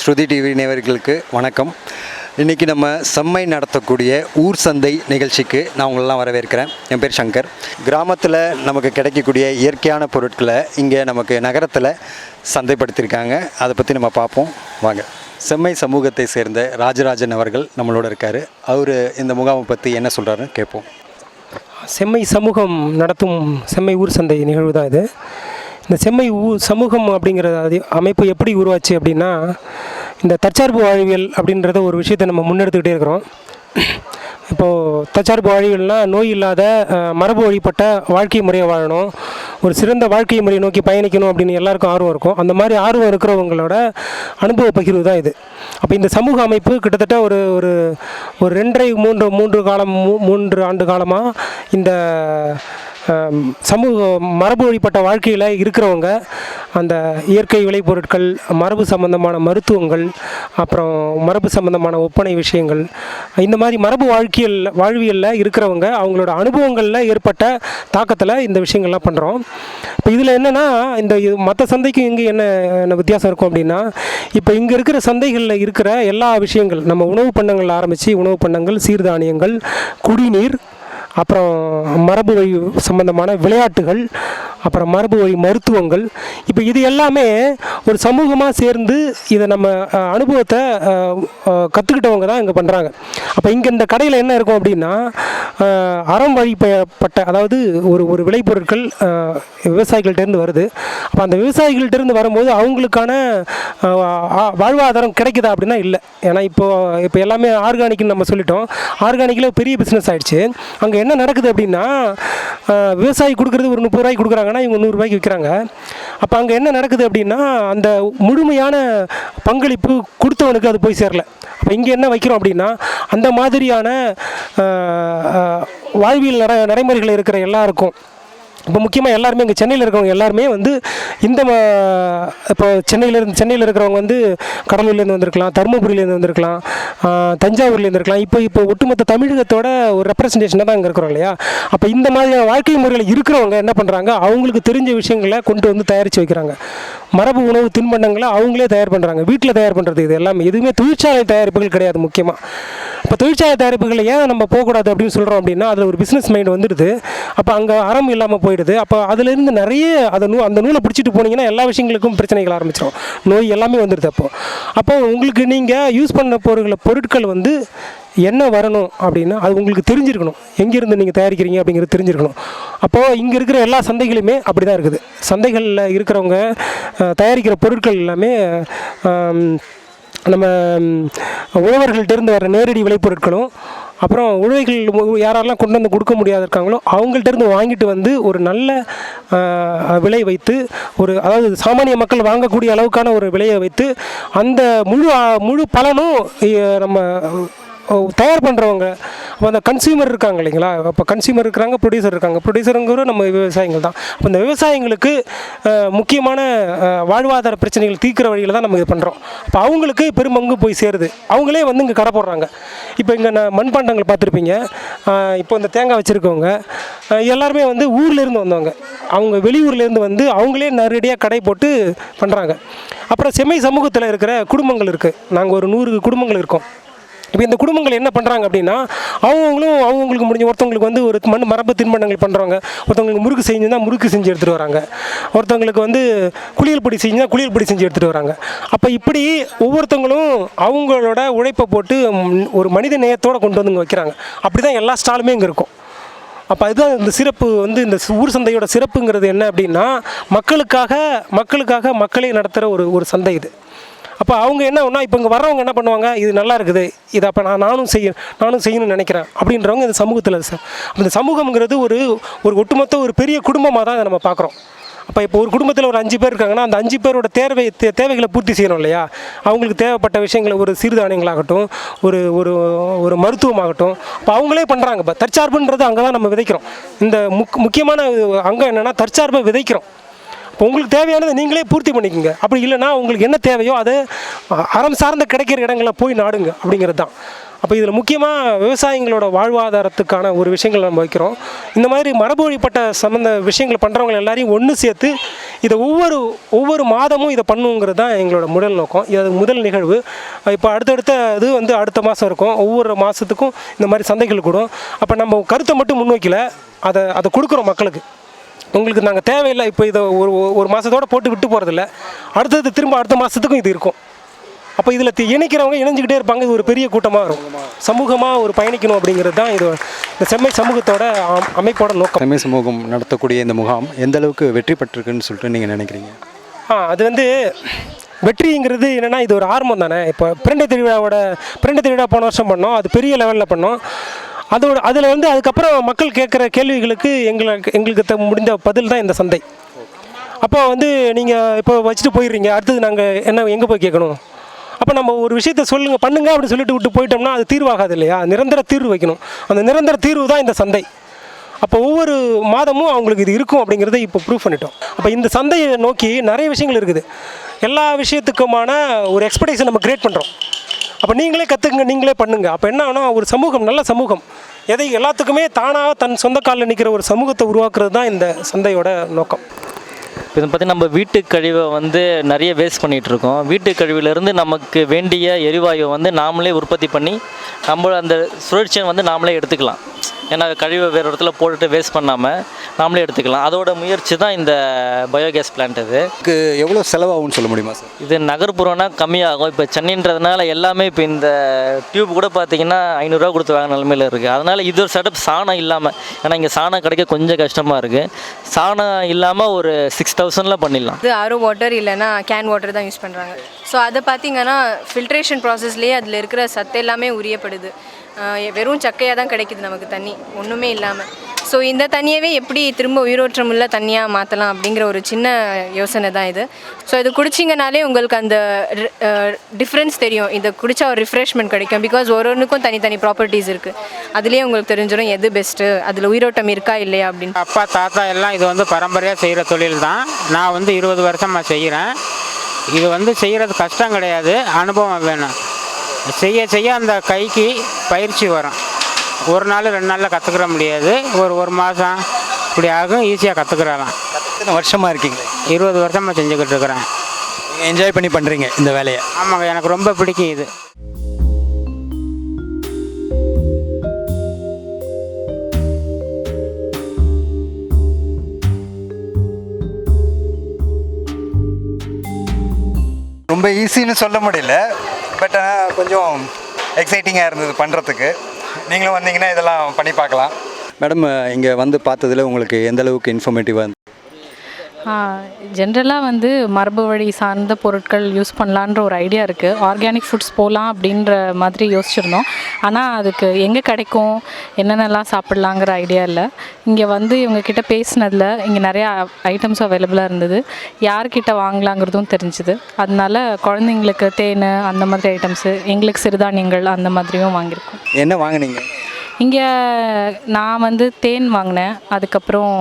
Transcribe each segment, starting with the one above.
ஸ்ருதி TV நேயர்களுக்கு வணக்கம். இன்றைக்கி நம்ம செம்மை நடத்தக்கூடிய ஊர் சந்தை நிகழ்ச்சிக்கு நான் உங்களெல்லாம் வரவேற்கிறேன். என் பேர் சங்கர். கிராமத்தில் நமக்கு கிடைக்கக்கூடிய இயற்கையான பொருட்களை இங்கே நமக்கு நகரத்தில் சந்தைப்படுத்தியிருக்காங்க. அதை பற்றி நம்ம பார்ப்போம் வாங்க. செம்மை சமூகத்தை சேர்ந்த ராஜராஜன் அவர்கள் நம்மளோட இருக்கார். அவர் இந்த முகாமை பற்றி என்ன சொல்கிறாருன்னு கேட்போம். செம்மை சமூகம் நடத்தும் செம்மை ஊர் சந்தை நிகழ்வு தான் இது. இந்த செம்மை சமூகம் அப்படிங்கிற அமைப்பு எப்படி உருவாச்சு அப்படின்னா, இந்த தற்சார்பு வாழ்வியல் அப்படின்றத ஒரு விஷயத்தை நம்ம முன்னெடுத்துக்கிட்டே இருக்கிறோம். இப்போது தற்சார்பு வாழ்வியல்னால் நோய் இல்லாத மரபு வழிபட்ட வாழ்க்கை முறையை வாழணும், ஒரு சிறந்த வாழ்க்கை முறையை நோக்கி பயணிக்கணும் அப்படின்னு எல்லாருக்கும் ஆர்வம் இருக்கும். அந்த மாதிரி ஆர்வம் இருக்கிறவங்களோட அனுபவ பகிர்வு தான் இது. அப்போ இந்த சமூக அமைப்பு கிட்டத்தட்ட ஒரு ஒரு ஒரு 3 ஆண்டு காலமாக இந்த சமூக மரபு வழிபட்ட வாழ்க்கையில் இருக்கிறவங்க அந்த இயற்கை விளைபொருட்கள், மரபு சம்பந்தமான மருத்துவங்கள், அப்புறம் மரபு சம்பந்தமான ஒப்பனை விஷயங்கள், இந்த மாதிரி மரபு வாழ்வியலில் இருக்கிறவங்க அவங்களோட அனுபவங்களில் ஏற்பட்ட தாக்கத்தில் இந்த விஷயங்கள்லாம் பண்ணுறோம். இப்போ இதில் என்னென்னா, இந்த மற்ற சந்தைக்கும் இங்கே என்ன வித்தியாசம் இருக்கும் அப்படின்னா, இப்போ இங்கே இருக்கிற சந்தைகளில் இருக்கிற எல்லா விஷயங்கள், நம்ம உணவு பண்டங்கள் ஆரம்பித்து உணவு பண்டங்கள், சீர்தானியங்கள், குடிநீர், அப்புறம் மரபு வழி சம்பந்தமான விளையாட்டுகள், அப்புறம் மரபு வழி மருத்துவங்கள், இப்போ இது எல்லாமே ஒரு சமூகமாக சேர்ந்து இதை நம்ம அனுபவத்தை கற்றுக்கிட்டவங்க தான் இங்கே பண்ணுறாங்க. அப்போ இங்கே இந்த கடையில் என்ன இருக்கும் அப்படின்னா, அறம் வழிபட்ட, அதாவது ஒரு விளைபொருட்கள் விவசாயிகள்கிட்டேருந்து வருது. அப்போ அந்த விவசாயிகள்கிட்டேருந்து வரும்போது அவங்களுக்கான வாழ்வாதாரம் கிடைக்குதா அப்படின்னா இல்லை. ஏன்னா இப்போ எல்லாமே ஆர்கானிக்னு நம்ம சொல்லிட்டோம். ஆர்கானிக்கில் பெரிய பிஸ்னஸ் ஆகிடுச்சு. அங்கே என்ன நடக்குது அப்படின்னா, விவசாயி கொடுக்குறது ஒரு 30 ரூபாய்க்கு கொடுக்குறாங்கன்னா இவங்க 100 ரூபாய்க்கு விற்கிறாங்க. அப்போ அங்கே என்ன நடக்குது அப்படின்னா, அந்த முழுமையான பங்களிப்பு கொடுத்தவனுக்கு அது போய் சேரல. அப்போ இங்கே என்ன வைக்கிறோம் அப்படின்னா, அந்த மாதிரியான வாழ்வியல் நடைமுறைகள் இருக்கிற எல்லாருக்கும், இப்போ முக்கியமாக எல்லாருமே இங்கே சென்னையில் இருக்கிறவங்க எல்லாருமே இந்த இப்போ சென்னையில் இருக்கிறவங்க கடலூர்லேருந்து வந்திருக்கலாம், தருமபுரியிலேருந்து வந்திருக்கலாம், தஞ்சாவூர்லேருந்து இருக்கலாம். இப்போ ஒட்டுமொத்த தமிழகத்தோட ஒரு ரெப்ரசன்டேஷனாக தான் இங்கே இருக்கிறோம் இல்லையா. அப்போ இந்த மாதிரியான வாழ்க்கை முறையில் இருக்கிறவங்க என்ன பண்ணுறாங்க, அவங்களுக்கு தெரிஞ்ச விஷயங்களை கொண்டு தயாரித்து வைக்கிறாங்க. மரபு உணவு தின்பண்டங்களை அவங்களே தயார் பண்ணுறாங்க, வீட்டில் தயார் பண்ணுறது. இது எல்லாமே எதுவுமே தொழிற்சாலை தயாரிப்புகள் கிடையாது. முக்கியமாக இப்போ தொழிற்சாலை தயாரிப்புகளை ஏன் நம்ம போகக்கூடாது அப்படின்னு சொல்கிறோம் அப்படின்னா, அதில் ஒரு பிஸ்னஸ் மைண்ட் வந்துடுது. அப்போ அங்கே அறம் இல்லாமல் போயிடுது. அப்போ அதுலேருந்து நிறைய அந்த நூலை பிடிச்சிட்டு போனீங்கன்னா எல்லா விஷயங்களுக்கும் பிரச்சனைகள் ஆரம்பிச்சிடும், நோய் எல்லாமே வந்துடுது. அப்போ உங்களுக்கு நீங்கள் யூஸ் பண்ண பொருட்கள் என்ன வரணும் அப்படின்னா அது உங்களுக்கு தெரிஞ்சிருக்கணும். எங்கேருந்து நீங்கள் தயாரிக்கிறீங்க அப்படிங்கிறது தெரிஞ்சிருக்கணும். அப்போது இங்கே இருக்கிற எல்லா சந்தைகளுமே அப்படி தான் இருக்குது. சந்தைகளில் இருக்கிறவங்க தயாரிக்கிற பொருட்கள் எல்லாமே நம்ம உழவர்கள்ட்டேருந்து வர நேரடி விளைபொருட்களும், அப்புறம் உழவைகள் யாரெல்லாம் கொண்டு கொடுக்க முடியாத இருக்காங்களோ அவங்கள்ட்டேருந்து வாங்கிட்டு ஒரு நல்ல விலை வைத்து, அதாவது சாமானிய மக்கள் வாங்கக்கூடிய அளவுக்கான ஒரு விலையை வைத்து, அந்த முழு பலனும் நம்ம தயார் பண்ணுறவங்க, அப்போ அந்த கன்சியூமர் இருக்காங்க இல்லைங்களா. அப்போ கன்சியூமர் இருக்கிறாங்க, ப்ரொடியூசர் இருக்காங்க. ப்ரொடியூசருங்கிற நம்ம விவசாயிகள் தான். அப்போ இந்த விவசாயிங்களுக்கு முக்கியமான வாழ்வாதார பிரச்சனைகள் தீர்க்கிற வழியில் தான் நம்ம இது பண்ணுறோம். அப்போ அவங்களுக்கு பெரும்பங்கு போய் சேருது. அவங்களே இங்கே கடை போடுறாங்க. இப்போ இங்கே மண்பாண்டங்கள் பார்த்துருப்பீங்க. இப்போ இந்த தேங்காய் வச்சுருக்கவங்க எல்லாருமே ஊர்லேருந்து வந்தவங்க. அவங்க வெளியூர்லேருந்து அவங்களே நேரடியாக கடை போட்டு பண்ணுறாங்க. அப்புறம் செம்மை சமூகத்தில் இருக்கிற குடும்பங்கள் இருக்குது. நாங்கள் ஒரு 100 குடும்பங்கள் இருக்கோம். இப்போ இந்த குடும்பங்கள் என்ன பண்ணுறாங்க அப்படின்னா, அவங்களுக்கு முடிஞ்ச ஒருத்தவங்களுக்கு ஒரு மரபு தின்பண்டங்கள் பண்ணுறவங்க, ஒருத்தவங்களுக்கு முறுக்கு செஞ்சுருந்தால் முறுக்கு செஞ்சு எடுத்துகிட்டு வராங்க, ஒருத்தவங்களுக்கு குளியல் பொடி செஞ்சுருந்தால் குளியல் பொடி செஞ்சு எடுத்துகிட்டு வராங்க. அப்போ இப்படி ஒவ்வொருத்தவங்களும் அவங்களோட உழைப்பை போட்டு ஒரு மனித நேயத்தோடு கொண்டு இங்கே வைக்கிறாங்க. அப்படி தான் எல்லா ஸ்டாலுமே இங்கே இருக்கும். அப்போ அதுதான் இந்த சிறப்பு. இந்த ஊர் சந்தையோட சிறப்புங்கிறது என்ன அப்படின்னா, மக்களுக்காக மக்களே நடத்துகிற ஒரு சந்தை இது. அப்போ அவங்க என்ன ஒன்றா, இப்போ இங்கே வர்றவங்க என்ன பண்ணுவாங்க, இது நல்லா இருக்குது, இதை அப்போ நானும் செய்யணும்னு நினைக்கிறேன் அப்படின்றவங்க இந்த சமூகத்தில் இந்த சமூகம்ங்கிறது ஒரு ஒட்டுமொத்த ஒரு பெரிய குடும்பமாக தான் இதை நம்ம பார்க்குறோம். அப்போ இப்போ ஒரு குடும்பத்தில் ஒரு 5 பேர் இருக்காங்கன்னா, அந்த 5 பேரோட தேவைகளை பூர்த்தி செய்யணும் இல்லையா. அவங்களுக்கு தேவைப்பட்ட விஷயங்களை ஒரு சிறுதானியங்களாகட்டும், ஒரு மருத்துவமாகட்டும், இப்போ அவங்களே பண்ணுறாங்க. இப்போ தற்சார்புன்றது அங்கே தான் நம்ம விதைக்கிறோம். இந்த முக்கியமான அங்கே என்னென்னா, தற்சார்பை விதைக்கிறோம். இப்போ உங்களுக்கு தேவையானதை நீங்களே பூர்த்தி பண்ணிக்கோங்க. அப்படி இல்லைன்னா உங்களுக்கு என்ன தேவையோ அதை அறம் சார்ந்த கிடைக்கிற இடங்களில் போய் நாடுங்க அப்படிங்கிறது தான். அப்போ இதில் முக்கியமாக விவசாயிகளோட வாழ்வாதாரத்துக்கான ஒரு விஷயங்கள் நம்ம வைக்கிறோம். இந்த மாதிரி மரபு வழிப்பட்ட சம்மந்த விஷயங்கள் பண்ணுறவங்க எல்லாரையும் ஒன்று சேர்த்து இதை ஒவ்வொரு மாதமும் இதை பண்ணுங்கிறது தான் எங்களோட முதல் நோக்கம். இது முதல் நிகழ்வு. இப்போ அடுத்தடுத்த இது வந்து அடுத்த மாதம் இருக்கும். ஒவ்வொரு மாதத்துக்கும் இந்த மாதிரி சந்தைகள் கூடும். அப்போ நம்ம கருத்தை மட்டும் முன்வைக்கல, அதை கொடுக்குறோம் மக்களுக்கு. உங்களுக்கு நாங்கள் தேவையில்லை, இப்போ இதை ஒரு மாதத்தோடு போட்டு விட்டு போகிறதில்ல, அடுத்தது திரும்ப அடுத்த மாதத்துக்கும் இது இருக்கும். அப்போ இதில் இணைக்கிறவங்க இணைஞ்சிக்கிட்டே இருப்பாங்க. இது ஒரு பெரிய கூட்டமாக இருக்கும். சமூகமாக ஒரு பயணிக்கணும் அப்படிங்கிறது தான் இது இந்த செம்மை சமூகத்தோட அமைப்போட நோக்கம். செம்மை சமூகம் நடத்தக்கூடிய இந்த முகாம் எந்த அளவுக்கு வெற்றி பெற்றிருக்குன்னு சொல்லிட்டு நீங்கள் நினைக்கிறீங்க? அது வந்து வெற்றிங்கிறது என்னென்னா இது ஒரு ஆரம்பம் தானே. இப்போ பிரண்டை திருவிழா போன வருஷம் பண்ணோம். அது பெரிய லெவலில் பண்ணோம். அதில் வந்து அதுக்கப்புறம் மக்கள் கேட்குற கேள்விகளுக்கு எங்களுக்கு முடிந்த பதில் தான் இந்த சந்தை. அப்போ வந்து நீங்கள் இப்போ வச்சுட்டு போயிடுறீங்க, அடுத்தது நாங்கள் எங்கே போய் கேட்கணும்? அப்போ நம்ம ஒரு விஷயத்த பண்ணுங்க அப்படின்னு சொல்லிட்டு விட்டு போயிட்டோம்னா அது தீர்வாகாது இல்லையா? நிரந்தர தீர்வு வைக்கணும். அந்த நிரந்தர தீர்வு தான் இந்த சந்தை. அப்போ ஒவ்வொரு மாதமும் அவங்களுக்கு இது இருக்கும் அப்படிங்கிறத இப்போ ப்ரூவ் பண்ணிட்டோம். அப்போ இந்த சந்தையை நோக்கி நிறைய விஷயங்கள் இருக்குது. எல்லா விஷயத்துக்குமான ஒரு எக்ஸ்பெக்டேஷன் நம்ம கிரியேட் பண்ணுறோம். அப்போ நீங்களே கற்றுக்குங்க, நீங்களே பண்ணுங்கள். அப்போ என்ன ஆகுனா ஒரு சமூகம், நல்ல சமூகம், எல்லாத்துக்குமே தானாக தன் சொந்த காலில் நிற்கிற ஒரு சமூகத்தை உருவாக்குறது தான் இந்த சந்தையோட நோக்கம். இப்போ இதை பார்த்திங்கன்னா நம்ம வீட்டு கழிவை வந்து நிறைய வேஸ்ட் பண்ணிகிட்ருக்கோம். வீட்டு கழிவுலேருந்து நமக்கு வேண்டிய எரிவாயுவை வந்து நாமளே உற்பத்தி பண்ணி நம்ம அந்த சுழற்சியை வந்து நாமளே எடுத்துக்கலாம். ஏன்னா கழிவை வேறு இடத்துல போட்டுட்டு வேஸ்ட் பண்ணாமல் நாமளே எடுத்துக்கலாம். அதோட முயற்சி தான் இந்த பயோகேஸ் பிளான்ட். இதுக்கு எவ்வளோ செலவாகும்னு சொல்ல முடியுமா சார்? இது நகர்ப்புறம்னா கம்மியாகும். இப்போ சென்னைன்றதுனால எல்லாமே இப்போ இந்த டியூப் கூட பார்த்திங்கன்னா 500 கொடுத்து வாங்க நிலமையில் இருக்குது. அதனால் இது ஒரு செட்டப் சாணம் இல்லாமல், ஏன்னா இங்கே சாணம் கிடைக்க கொஞ்சம் கஷ்டமாக இருக்குது. சாணம் இல்லாமல் ஒரு 6000 பண்ணிடலாம். இது ஆரோ வாட்டர் இல்லைன்னா கேன் வாட்டர் தான் யூஸ் பண்ணுறாங்க. ஸோ அதை பார்த்திங்கன்னா ஃபில்ட்ரேஷன் ப்ராசஸ்லேயே அதில் இருக்கிற சத்து எல்லாமே உரியப்படுது. வெறும் சக்கையாக தான் கிடைக்குது நமக்கு தண்ணி, ஒன்றுமே இல்லாமல். ஸோ இந்த தண்ணியவே எப்படி திரும்ப உயிரோற்றமுள்ள தண்ணியாக மாற்றலாம் அப்படிங்கிற ஒரு சின்ன யோசனை தான் இது. ஸோ இது குடிச்சிங்கனாலே உங்களுக்கு அந்த டிஃப்ரென்ஸ் தெரியும். இதை குடித்தா ஒரு ரிஃப்ரெஷ்மெண்ட் கிடைக்கும். பிகாஸ் ஒருவனுக்கும் தனித்தனி ப்ராப்பர்ட்டிஸ் இருக்குது. அதுலேயே உங்களுக்கு தெரிஞ்சிடும் எது பெஸ்ட்டு, அதில் உயிரோட்டம் இருக்கா இல்லையா அப்படின்னு. அப்பா தாத்தா எல்லாம் இது வந்து பரம்பரையாக செய்கிற தொழில் தான். நான் வந்து 20 வருஷமாக செய்கிறேன். இது வந்து செய்கிறது கஷ்டம் கிடையாது, அனுபவம் வேணும். செய்ய அந்த கைக்கு பயிற்சி வரும். ஒரு நாள் 2 நாளில் கற்றுக்கிற முடியாது, ஒரு மாதம் இப்படி ஆகும், ஈஸியாக கற்றுக்கிறலாம். எத்தனை வருஷமாக இருக்கீங்க? 20 வருஷமாக செஞ்சுக்கிட்டு இருக்கிறேன். என்ஜாய் பண்ணி பண்ணுறீங்க இந்த வேலையை? ஆமாங்க, எனக்கு ரொம்ப பிடிக்கும் இது. ரொம்ப ஈஸின்னு சொல்ல முடியல, பட் ஆனால் கொஞ்சம் எக்ஸைட்டிங்காக இருந்தது பண்ணுறதுக்கு. நீங்களும் வந்தீங்கன்னா இதெல்லாம் பண்ணி பார்க்கலாம். மேடம், இங்கே வந்து பார்த்ததில் உங்களுக்கு எந்த அளவுக்கு இன்ஃபர்மேட்டிவாக இருந்தது? ஜென்ரலாக வந்து மரபு வழி சார்ந்த பொருட்கள் யூஸ் பண்ணலான்ற ஒரு ஐடியா இருக்குது. ஆர்கானிக் ஃபுட்ஸ் போகலாம் அப்படின்ற மாதிரி யோசிச்சுருந்தோம். ஆனால் அதுக்கு எங்கே கிடைக்கும், என்னென்னலாம் சாப்பிட்லாங்கிற ஐடியா இல்லை. இங்கே வந்து இவங்கக்கிட்ட பேசினதில் இங்கே நிறையா ஐட்டம்ஸ் அவைலபிளாக இருந்தது. யார்கிட்ட வாங்கலாங்கிறதும் தெரிஞ்சுது. அதனால குழந்தைங்களுக்கு தேன் அந்த மாதிரி ஐட்டம்ஸு, எங்களுக்கு சிறுதானியங்கள் அந்த மாதிரியும் வாங்கியிருக்கோம். என்ன வாங்கினீங்க இங்கே? நான் வந்து தேன் வாங்கினேன், அதுக்கப்புறம்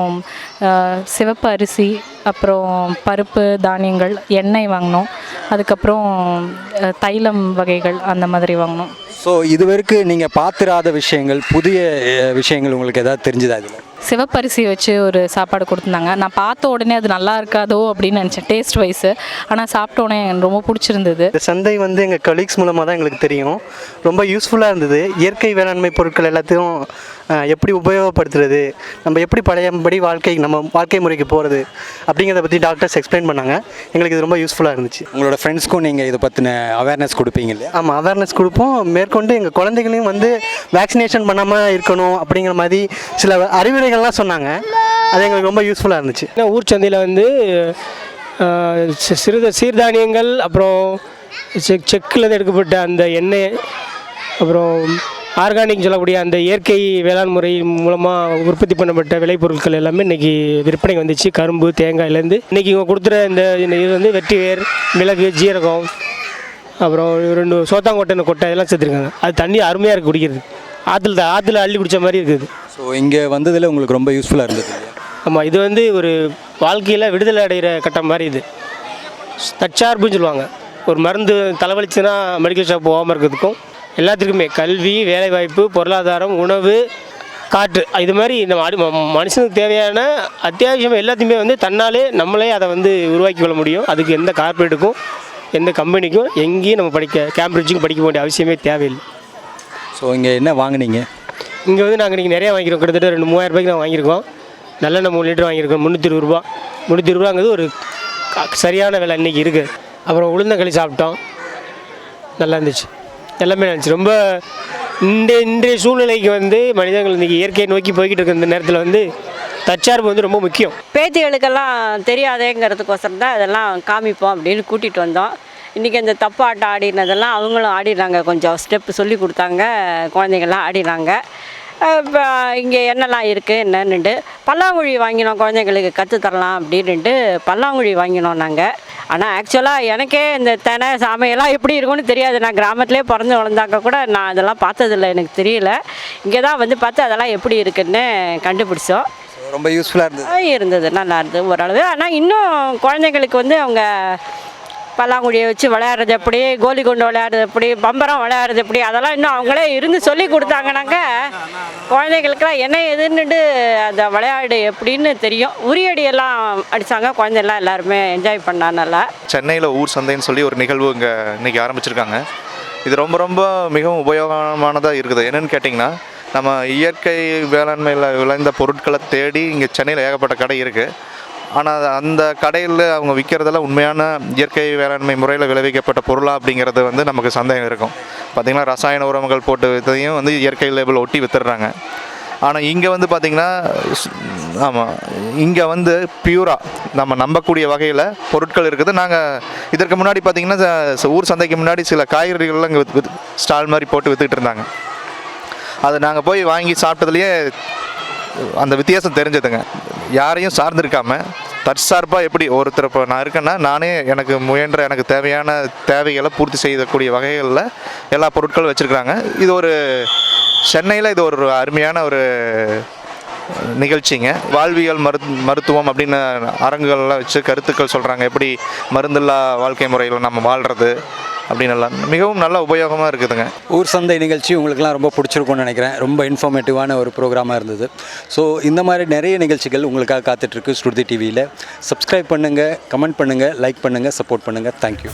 சிவப்பு அரிசி, அப்புறம் பருப்பு தானியங்கள், எண்ணெய் வாங்கினோம், அதுக்கப்புறம் தைலம் வகைகள் அந்த மாதிரி வாங்கினோம். ஸோ இது வரைக்கும் நீங்கள் பார்த்துராத விஷயங்கள், புதிய விஷயங்கள் உங்களுக்கு ஏதாவது தெரிஞ்சுதா? இதில் சிவப்பரிசி வச்சு ஒரு சாப்பாடு கொடுத்துருந்தாங்க. நான் பார்த்த உடனே அது நல்லா இருக்காதோ அப்படின்னு நினச்சேன் டேஸ்ட் வைஸு. ஆனால் சாப்பிட்ட உடனே எனக்கு ரொம்ப பிடிச்சிருந்தது. இந்த சந்தை வந்து எங்கள் கலீக்ஸ் மூலமாக தான் எங்களுக்கு தெரியும். ரொம்ப யூஸ்ஃபுல்லாக இருந்தது. இயற்கை வேளாண்மை பொருட்கள் எல்லாத்தையும் எப்படி உபயோகப்படுத்துறது, நம்ம எப்படி பழையபடி நம்ம வாழ்க்கை முறைக்கு போகிறது அப்படிங்கிறத பற்றி டாக்டர்ஸ் எக்ஸ்பிளைன் பண்ணாங்க. எங்களுக்கு இது ரொம்ப யூஸ்ஃபுல்லாக இருந்துச்சு. உங்களோட ஃப்ரெண்ட்ஸ்க்கும் நீங்கள் இதை பற்றின அவேர்னஸ் கொடுப்பீங்க இல்லையா? ஆமாம், அவேர்னஸ் கொடுப்போம். மேற்கொண்டு எங்கள் குழந்தைகளையும் வந்து வேக்சினேஷன் பண்ணாமல் இருக்கணும் அப்படிங்கிற மாதிரி சில அறிவுரைகள்லாம் சொன்னாங்க. அது எங்களுக்கு ரொம்ப யூஸ்ஃபுல்லாக இருந்துச்சு. ஊர் சந்தையில் வந்து சீர்தானியங்கள், அப்புறம் செக்கில் எடுக்கப்பட்ட அந்த எண்ணெய், அப்புறம் ஆர்கானிக் சொல்லக்கூடிய அந்த இயற்கை வேளாண் முறை மூலமாக உற்பத்தி பண்ணப்பட்ட விளைபொருட்கள் எல்லாமே இன்றைக்கி விற்பனைக்கு வந்துச்சு. கரும்பு, தேங்காயிலேருந்து இன்றைக்கி இவங்க கொடுத்துற இந்த இது வந்து வெட்டிவேர், மிளகு, ஜீரகம், அப்புறம் 2 சோத்தாங்கொட்டை கொட்டை இதெல்லாம் சேர்த்துருக்காங்க. அது தண்ணி அருமையாக இருக்குது குடிக்கிறது. ஆற்றுல அள்ளி குடித்த மாதிரி இருக்குது. ஸோ இங்கே வந்ததில் உங்களுக்கு ரொம்ப யூஸ்ஃபுல்லாக இருந்தது? ஆமாம், இது வந்து ஒரு வாழ்க்கையில் விடுதலை அடைகிற கட்டம் மாதிரி. இது தற்சார்புன்னு சொல்லுவாங்க. ஒரு மருந்து தலைவலிச்சுன்னா மெடிக்கல் ஷாப் போகாமல் இருக்கிறதுக்கும், எல்லாத்துக்குமே கல்வி, வேலைவாய்ப்பு, பொருளாதாரம், உணவு, காற்று, இது மாதிரி நம்ம மனுஷனுக்கு தேவையான அத்தியாவசியம் எல்லாத்தையுமே வந்து தன்னாலே நம்மளே அதை வந்து உருவாக்கி கொள்ள முடியும். அதுக்கு எந்த கார்ப்பரேட்டுக்கும் எந்த கம்பெனிக்கும் எங்கேயும் நம்ம கேம்பிரிட்ஜுக்கும் படிக்க வேண்டிய அவசியமே தேவையில்லை. ஸோ இங்கே என்ன வாங்குனீங்க? இங்கே வந்து நாங்கள் இன்றைக்கி நிறையா வாங்கியிருக்கோம். கிட்டத்தட்ட 2,000-3,000 ரூபாய்க்கு நான் வாங்கியிருக்கோம். நல்லெண்ணெய் 3 லிட்டர் வாங்கியிருக்கோம். 320 ரூபாங்கிறது ஒரு சரியான விலை இன்றைக்கி இருக்குது. அப்புறம் உளுந்தங்களி சாப்பிட்டோம், நல்லா இருந்துச்சு, எல்லாமே இருந்துச்சு. ரொம்ப இன்றைய சூழ்நிலைக்கு வந்து மனிதர்கள் இன்றைக்கி இயற்கையை நோக்கி போய்கிட்டு இருக்க இந்த நேரத்தில் வந்து தற்சார்பு வந்து ரொம்ப முக்கியம். பேத்திகளுக்கெல்லாம் தெரியாதேங்கிறதுக்கோசரம் தான் இதெல்லாம் காமிப்போம் அப்படின்னு கூட்டிகிட்டு வந்தோம். இன்றைக்கி இந்த தப்பு ஆட்டம் ஆடினதெல்லாம் அவங்களும் ஆடிடுறாங்க. கொஞ்சம் ஸ்டெப்பு சொல்லி கொடுத்தாங்க, குழந்தைங்கள்லாம் ஆடினாங்க. இப்போ இங்கே என்னெல்லாம் இருக்குது என்னன்னுட்டு பல்லாங்குழி வாங்கினோம், குழந்தைங்களுக்கு கற்றுத்தரலாம் அப்படின்ட்டு பல்லாங்குழி வாங்கினோம் நாங்கள். ஆனால் ஆக்சுவலாக எனக்கே இந்த தெனை சாமையெல்லாம் எப்படி இருக்கும்னு தெரியாது. நான் கிராமத்திலே பிறந்து வளர்ந்தாக்க கூட நான் அதெல்லாம் பார்த்ததில்ல, எனக்கு தெரியல. இங்கே தான் வந்து பார்த்து அதெல்லாம் எப்படி இருக்குன்னு கண்டுபிடிச்சோம். ரொம்ப யூஸ்ஃபுல்லாக இருந்தது, நல்லா இருந்தது ஓரளவு. ஆனால் இன்னும் குழந்தைங்களுக்கு வந்து அவங்க பல்லாங்குழியை வச்சு விளையாடுறது எப்படி, கோலி குண்டு விளையாடுறது எப்படி, பம்பரம் விளையாடுறது எப்படி, அதெல்லாம் இன்னும் அவங்களே இருந்து சொல்லி கொடுத்தாங்கனாக்க குழந்தைங்களுக்கெல்லாம் என்ன எதுன்னுட்டு அந்த விளையாடு எப்படின்னு தெரியும். உரியடியெல்லாம் அடித்தாங்க, குழந்தைலாம் எல்லாருமே என்ஜாய் பண்ணா நல்லா. சென்னையில் ஊர் சந்தைன்னு சொல்லி ஒரு நிகழ்வு இங்கே இன்றைக்கி ஆரம்பிச்சிருக்காங்க. இது ரொம்ப ரொம்ப மிகவும் உபயோகமானதாக இருக்குது. என்னென்னு கேட்டிங்கன்னா, நம்ம இயற்கை வேளாண்மையில் விளைந்த பொருட்களை தேடி இங்கே சென்னையில் ஏகப்பட்ட கடை இருக்குது. ஆனால் அந்த கடையில் அவங்க விற்கிறதெல்லாம் உண்மையான இயற்கை வேளாண்மை முறையில் விளைவிக்கப்பட்ட பொருளாக அப்படிங்கிறது வந்து நமக்கு சந்தேகம் இருக்கும். பார்த்திங்கன்னா ரசாயன உரங்கள் போட்டு விற்றதையும் வந்து இயற்கை லேபிள் ஒட்டி விற்றுடுறாங்க. ஆனால் இங்கே வந்து பார்த்திங்கன்னா ஆமாம், இங்கே வந்து பியூராக நம்ம நம்பக்கூடிய வகையில் பொருட்கள் இருக்குது. நாங்கள் இதற்கு முன்னாடி பார்த்திங்கன்னா ஊர் சந்தைக்கு முன்னாடி சில காய்கறிகள்லாம் இங்கே ஸ்டால் மாதிரி போட்டு விற்றுக்கிட்டு இருந்தாங்க. அதை நாங்கள் போய் வாங்கி சாப்பிட்டதுலேயே அந்த வித்தியாசம் தெரிஞ்சதுங்க. யாரையும் சார்ந்திருக்காமல் தற்சார்பாக எப்படி ஒருத்தர் இப்போ நான் இருக்கேன்னா நானே எனக்கு முயன்ற எனக்கு தேவையான தேவைகளை பூர்த்தி செய்யக்கூடிய வகைகளில் எல்லா பொருட்களும் வச்சுருக்குறாங்க. இது ஒரு சென்னையில் இது ஒரு அருமையான ஒரு நிகழ்ச்சிங்க. வாழ்வியல் மருத்துவம் அப்படின்னு அரங்குகள்லாம் வச்சு கருத்துக்கள் சொல்கிறாங்க, எப்படி மருந்தில்லா வாழ்க்கை முறையில் நம்ம வாழ்கிறது அப்படின்னு எல்லாம் மிகவும் நல்ல உபயோகமாக இருக்குதுங்க. ஊர் சந்தை நிகழ்ச்சி உங்களுக்குலாம் ரொம்ப பிடிச்சிருக்கும்னு நினைக்கிறேன். ரொம்ப இன்ஃபார்மேட்டிவான ஒரு ப்ரோக்ராமாக இருந்தது. ஸோ இந்த மாதிரி நிறைய நிகழ்ச்சிகள் உங்களுக்காக காத்துட்ருக்கு ஸ்ருதி டிவியில். சப்ஸ்கிரைப் பண்ணுங்கள், கமெண்ட் பண்ணுங்கள், லைக் பண்ணுங்கள், சப்போர்ட் பண்ணுங்கள். தேங்க்யூ.